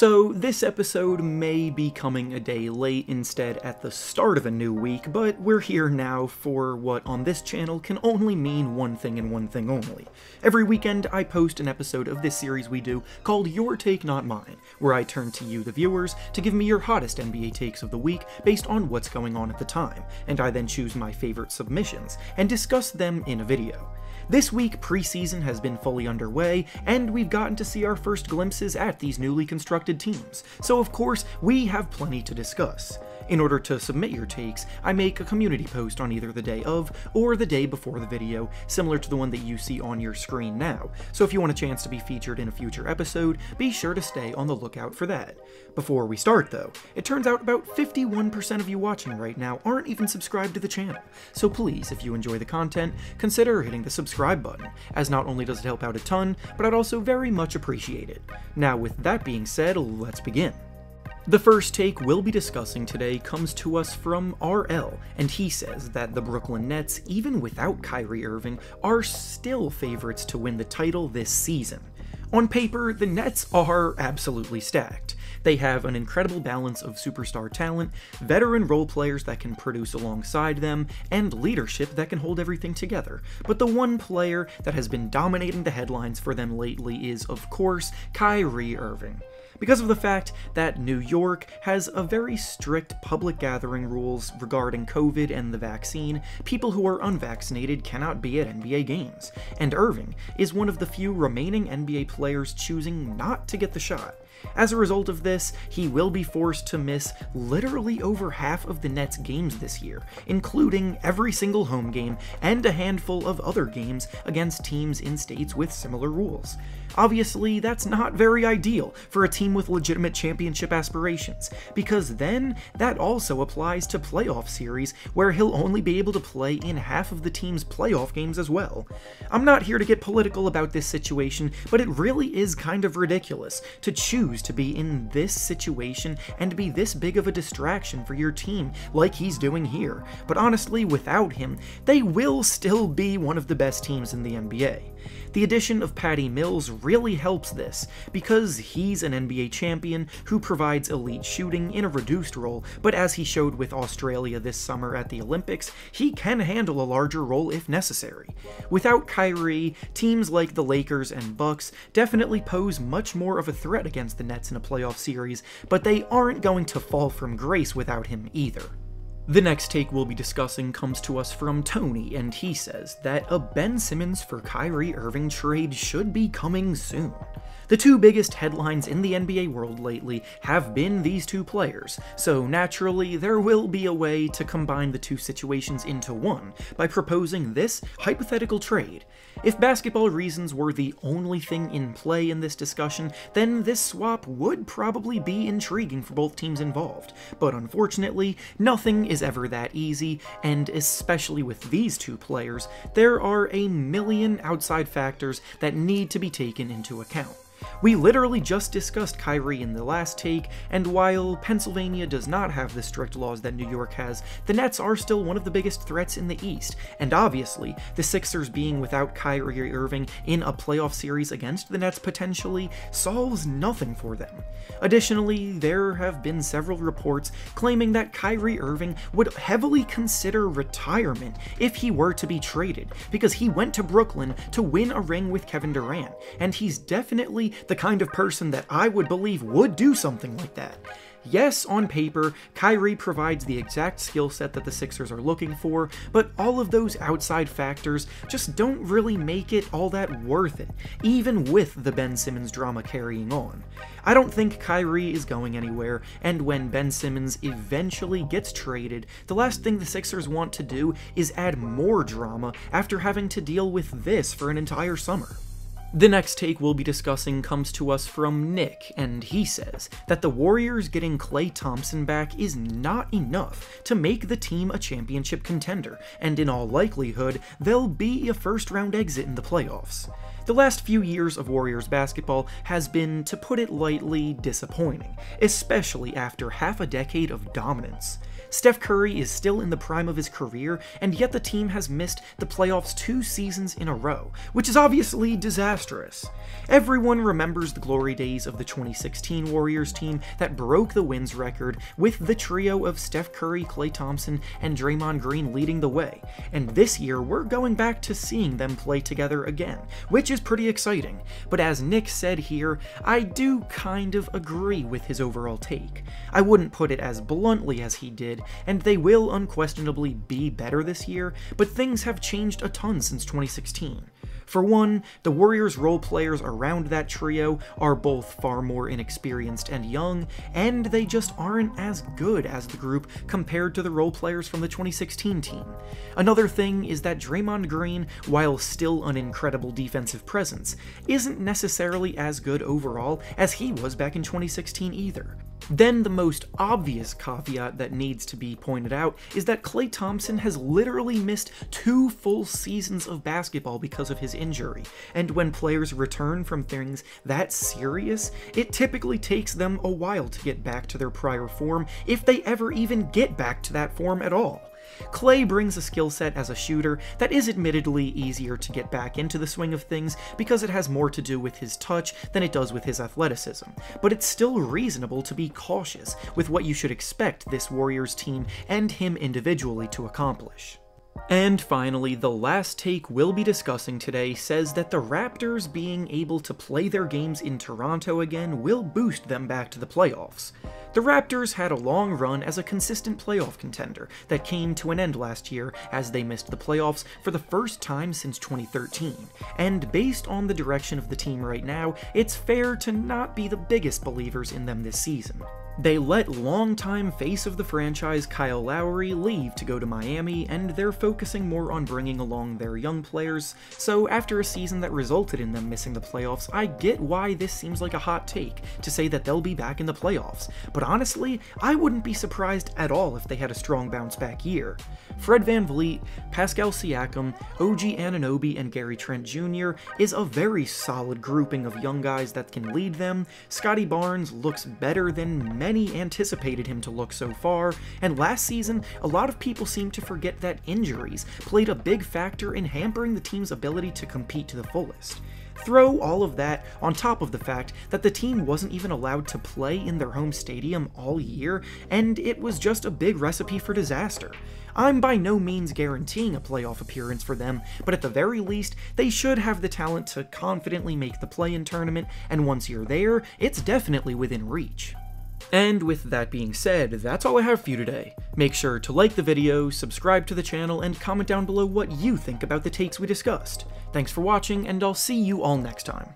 So this episode may be coming a day late instead at the start of a new week, but we're here now for what on this channel can only mean one thing and one thing only. Every weekend I post an episode of this series we do called Your Take Not Mine, where I turn to you, the viewers, to give me your hottest NBA takes of the week based on what's going on at the time, and I then choose my favorite submissions and discuss them in a video. This week, preseason has been fully underway, and we've gotten to see our first glimpses at these newly constructed teams, so of course, we have plenty to discuss. In order to submit your takes, I make a community post on either the day of or the day before the video, similar to the one that you see on your screen now, so if you want a chance to be featured in a future episode, be sure to stay on the lookout for that. Before we start though, it turns out about 51% of you watching right now aren't even subscribed to the channel, so please, if you enjoy the content, consider hitting the subscribe button, as not only does it help out a ton, but I'd also very much appreciate it. Now with that being said, let's begin. The first take we'll be discussing today comes to us from RL, and he says that the Brooklyn Nets, even without Kyrie Irving, are still favorites to win the title this season. On paper, the Nets are absolutely stacked. They have an incredible balance of superstar talent, veteran role players that can produce alongside them, and leadership that can hold everything together. But the one player that has been dominating the headlines for them lately is, of course, Kyrie Irving. Because of the fact that New York has a very strict public gathering rules regarding COVID and the vaccine, people who are unvaccinated cannot be at NBA games, and Irving is one of the few remaining NBA players choosing not to get the shot. As a result of this, he will be forced to miss literally over half of the Nets' games this year, including every single home game and a handful of other games against teams in states with similar rules. Obviously, that's not very ideal for a team with legitimate championship aspirations, because then that also applies to playoff series where he'll only be able to play in half of the team's playoff games as well. I'm not here to get political about this situation, but it really is kind of ridiculous to choose to be in this situation and be this big of a distraction for your team like he's doing here. But honestly, without him, they will still be one of the best teams in the NBA. The addition of Patty Mills really helps this, because he's an NBA champion who provides elite shooting in a reduced role, but as he showed with Australia this summer at the Olympics, he can handle a larger role if necessary. Without Kyrie, teams like the Lakers and Bucks definitely pose much more of a threat against the Nets in a playoff series, but they aren't going to fall from grace without him either. The next take we'll be discussing comes to us from Tony, and he says that a Ben Simmons for Kyrie Irving trade should be coming soon. The two biggest headlines in the NBA world lately have been these two players, so naturally there will be a way to combine the two situations into one by proposing this hypothetical trade. If basketball reasons were the only thing in play in this discussion, then this swap would probably be intriguing for both teams involved, but unfortunately, nothing is ever that easy, and especially with these two players, there are a million outside factors that need to be taken into account. We literally just discussed Kyrie in the last take, and while Pennsylvania does not have the strict laws that New York has, the Nets are still one of the biggest threats in the East, and obviously, the Sixers being without Kyrie Irving in a playoff series against the Nets potentially solves nothing for them. Additionally, there have been several reports claiming that Kyrie Irving would heavily consider retirement if he were to be traded, because he went to Brooklyn to win a ring with Kevin Durant, and he's definitely the kind of person that I would believe would do something like that. Yes, on paper, Kyrie provides the exact skill set that the Sixers are looking for, but all of those outside factors just don't really make it all that worth it, even with the Ben Simmons drama carrying on. I don't think Kyrie is going anywhere, and when Ben Simmons eventually gets traded, the last thing the Sixers want to do is add more drama after having to deal with this for an entire summer. The next take we'll be discussing comes to us from Nick, and he says that the Warriors getting Klay Thompson back is not enough to make the team a championship contender, and in all likelihood, they'll be a first-round exit in the playoffs. The last few years of Warriors basketball has been, to put it lightly, disappointing, especially after half a decade of dominance. Steph Curry is still in the prime of his career, and yet the team has missed the playoffs 2 seasons in a row, which is obviously disastrous. Everyone remembers the glory days of the 2016 Warriors team that broke the wins record with the trio of Steph Curry, Klay Thompson, and Draymond Green leading the way, and this year we're going back to seeing them play together again, which is pretty exciting. But as Nick said here, I do kind of agree with his overall take. I wouldn't put it as bluntly as he did, and they will unquestionably be better this year, but things have changed a ton since 2016. For one, the Warriors' role players around that trio are both far more inexperienced and young, and they just aren't as good as the group compared to the role players from the 2016 team. Another thing is that Draymond Green, while still an incredible defensive presence, isn't necessarily as good overall as he was back in 2016 either. Then the most obvious caveat that needs to be pointed out is that Klay Thompson has literally missed 2 full seasons of basketball because of his injury, and when players return from things that serious, it typically takes them a while to get back to their prior form, if they ever even get back to that form at all. Klay brings a skill set as a shooter that is admittedly easier to get back into the swing of things because it has more to do with his touch than it does with his athleticism, but it's still reasonable to be cautious with what you should expect this Warriors team and him individually to accomplish. And finally, the last take we'll be discussing today says that the Raptors being able to play their games in Toronto again will boost them back to the playoffs. The Raptors had a long run as a consistent playoff contender that came to an end last year as they missed the playoffs for the first time since 2013, and based on the direction of the team right now, it's fair to not be the biggest believers in them this season. They let longtime face of the franchise Kyle Lowry leave to go to Miami, and they're focusing more on bringing along their young players, so after a season that resulted in them missing the playoffs, I get why this seems like a hot take to say that they'll be back in the playoffs, but honestly, I wouldn't be surprised at all if they had a strong bounce-back year. Fred VanVleet, Pascal Siakam, OG Anunoby, and Gary Trent Jr. is a very solid grouping of young guys that can lead them. Scotty Barnes looks better than many anticipated him to look so far, and last season, a lot of people seem to forget that injuries played a big factor in hampering the team's ability to compete to the fullest. Throw all of that on top of the fact that the team wasn't even allowed to play in their home stadium all year, and it was just a big recipe for disaster. I'm by no means guaranteeing a playoff appearance for them, but at the very least, they should have the talent to confidently make the play-in tournament, and once you're there, it's definitely within reach. And with that being said, that's all I have for you today. Make sure to like the video, subscribe to the channel, and comment down below what you think about the takes we discussed. Thanks for watching, and I'll see you all next time.